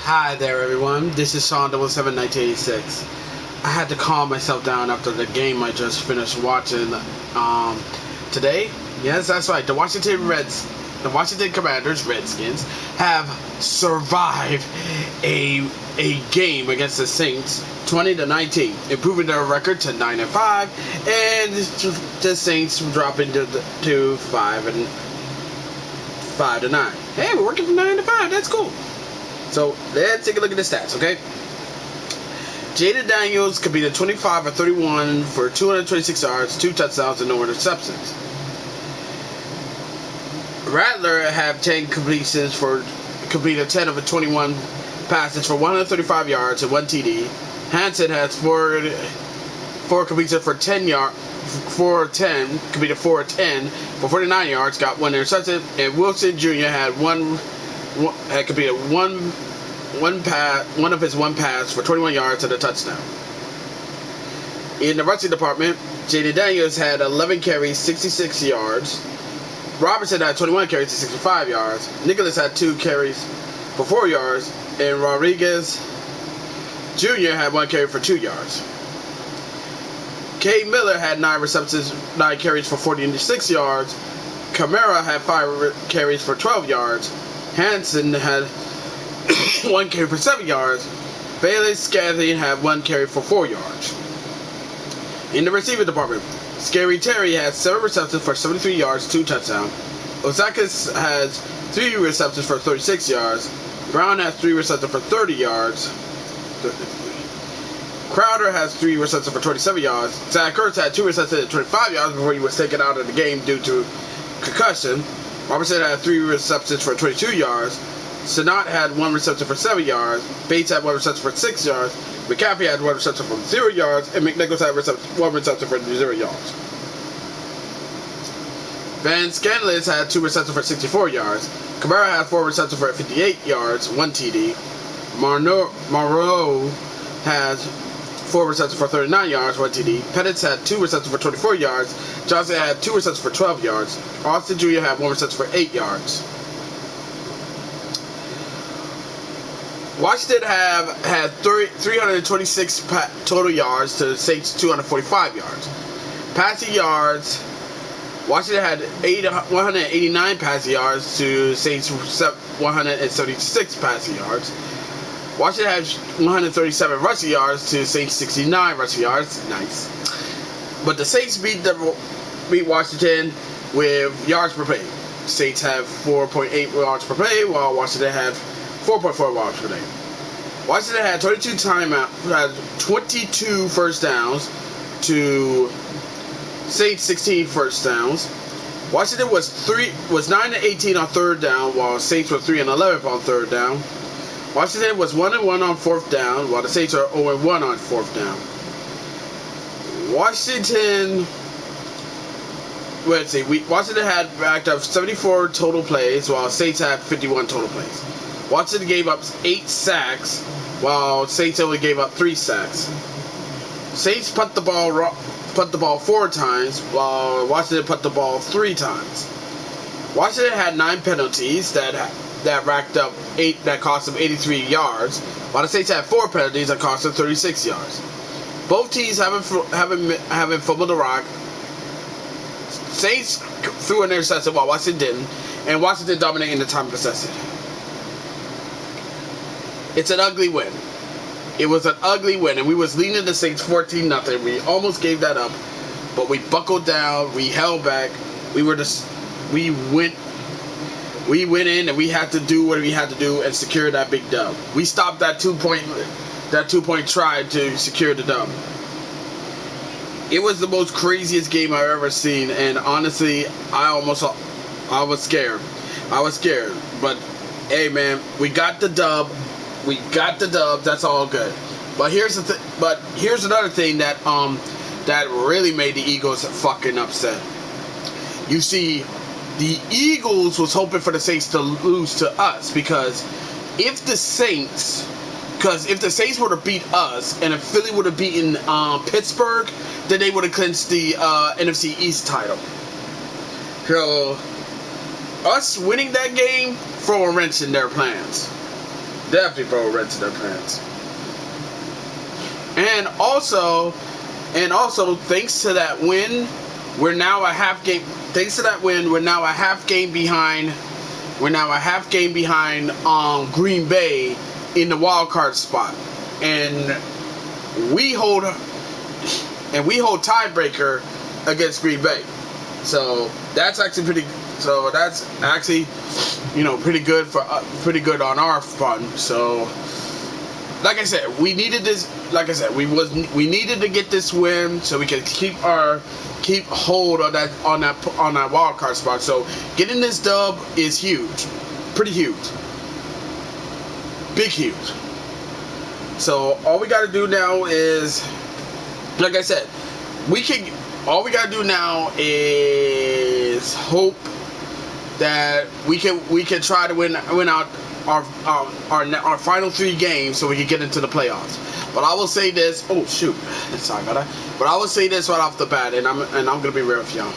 Hi there, everyone. This is Sean 77 1986. I had to calm myself down after the game I just finished watching today. Yes, that's right. The Washington Commanders, Redskins, have survived a game against the Saints, 20-19, improving their record to 9-5, and the Saints dropping to 5-9. Hey, we're working from 9-5. That's cool. So let's take a look at the stats, okay? Jaden Daniels completed 25 of 31 for 226 yards, 2 touchdowns, and no interceptions. Rattler had 10 completions completed 10 of the 21 passes for 135 yards and 1 TD. Hansen has 4 completions for 10 yards. 4-10, completed 4-10 for 49 yards, got 1 interception, and Wilson Jr. had completed one of his pass for 21 yards and a touchdown. In the rushing department, Jaden Daniels had 11 carries, 66 yards. Robertson had 21 carries, 65 yards. Nicholas had 2 carries for 4 yards, and Rodriguez Jr. had 1 carry for 2 yards. K. Miller had 9 carries for 46 yards. Kamara had 5 carries for 12 yards. Hansen had 1 carry for 7 yards. Bailey Scantling had 1 carry for 4 yards. In the receiving department, Scary Terry had 7 receptions for 73 yards, 2 touchdowns. Osakis has 3 receptions for 36 yards. Brown has 3 receptions for 30 yards. Crowder has 3 receptions for 27 yards. Zach Ertz had 2 receptions for 25 yards before he was taken out of the game due to concussion. Robertson had 3 receptions for 22 yards. Sinat had 1 reception for 7 yards. Bates had 1 reception for 6 yards. McCaffrey had 1 reception for 0 yards. And McNichols had 1 reception for 0 yards. Van Scanlon had 2 receptions for 64 yards. Kamara had 4 receptions for 58 yards, 1 TD. Marot has 4 receptions for 39 yards, 1 TD. Pettis had 2 receptions for 24 yards. Johnson had 2 receptions for 12 yards. Austin Jr. had 1 reception for 8 yards. Washington had 326 total yards to the Saints 245 yards. Passing yards, Washington had 189 passing yards to Saints 176 passing yards. Washington had 137 rushing yards to Saints 69 rushing yards. Nice. But the Saints beat Washington with yards per play. Saints have 4.8 yards per play, while Washington had 4.4 yards per play. Washington had 22 first downs to Saints 16 first downs. Washington was 9-18 on third down, while Saints were 3-11 on third down. Washington was 1-1 on fourth down, while the Saints are 0-1 on fourth down. Washington had racked up 74 total plays, while Saints had 51 total plays. Washington gave up 8 sacks, while Saints only gave up 3 sacks. Saints punt the ball 4 times, while Washington punt the ball 3 times. Washington had 9 penalties that racked up 8 that cost them 83 yards, while the Saints had 4 penalties that cost them 36 yards. Both teams haven't fumbled the rock. Saints threw an interception while Washington didn't, and Washington dominated the time possession. It's an ugly win. It was an ugly win, and we was leading the Saints 14-0. We almost gave that up, but we buckled down. We held back. We went in, and we had to do what we had to do and secure that big dub. We stopped that 2-point try to secure the dub. It was the most craziest game I've ever seen, and honestly, I was scared. But hey, man, we got the dub. That's all good. But here's another thing that really made the Eagles fucking upset. You see, the Eagles was hoping for the Saints to lose to us, because if the Saints were to beat us and if Philly would have beaten Pittsburgh, then they would have clinched the NFC East title. So us winning that game throw a wrench in their plans. Definitely throw a wrench in their pants. And also, thanks to that win, we're now a half game. Thanks to that win, we're now a half game behind. We're now a half game behind Green Bay in the wild card spot, and we hold tiebreaker against Green Bay. So that's actually pretty. So that's actually, pretty good on our front. So, like I said, we needed this. Like I said, we needed to get this win so we could keep hold on that wild card spot. So getting this dub is huge, pretty huge, big huge. So all we got to do now is, like I said, all we got to do now is hope that we can try to win out our final 3 games so we can get into the playoffs. But I will say this. Oh shoot! Sorry about that. But I will say this right off the bat, and I'm gonna be real with y'all.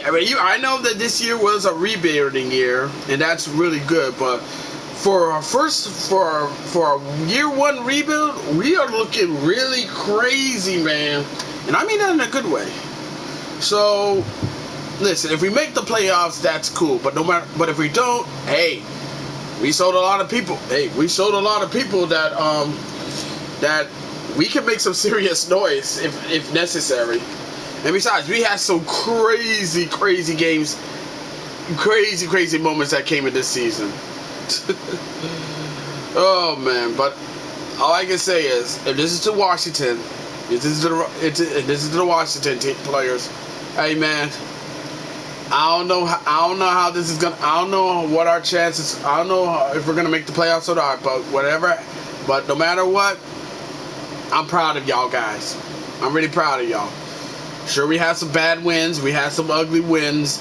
I know that this year was a rebuilding year, and that's really good. But for our year 1 rebuild, we are looking really crazy, man. And I mean that in a good way. So, listen, if we make the playoffs, that's cool. But but if we don't, hey, we showed a lot of people. Hey, we showed a lot of people that that we can make some serious noise if necessary. And besides, we had some crazy games, crazy moments that came in this season. Oh man! But all I can say is, if this is to Washington, this is to the Washington players. Hey man, I don't know how this is gonna. I don't know what our chances. I don't know if we're gonna make the playoffs or not. But whatever. But no matter what, I'm proud of y'all guys. I'm really proud of y'all. Sure, we had some bad wins. We had some ugly wins.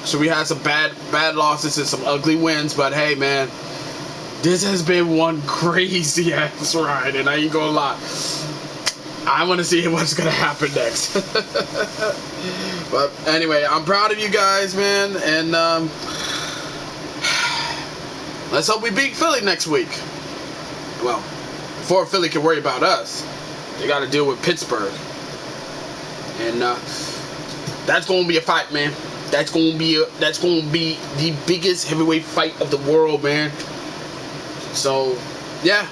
So we had some bad losses and some ugly wins. But hey, man, this has been one crazy ass ride, and I ain't gonna lie. I want to see what's gonna happen next. But anyway, I'm proud of you guys, man, and let's hope we beat Philly next week. Well, before Philly can worry about us, they got to deal with Pittsburgh, and that's gonna be a fight, man. That's gonna be the biggest heavyweight fight of the world, man. So, yeah.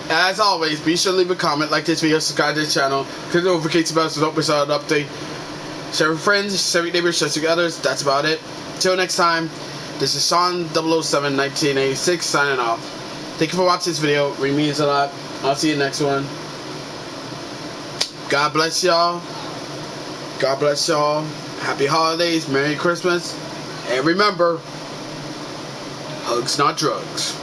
As always, be sure to leave a comment, like this video, subscribe to the channel, click the notification bell so don't miss out an update. Share with friends, share with neighbors, share with others. That's about it. Till next time, this is Sean 007 1986 signing off. Thank you for watching this video. It really means a lot. I'll see you next one. God bless y'all. God bless y'all. Happy holidays. Merry Christmas. And remember, hugs not drugs.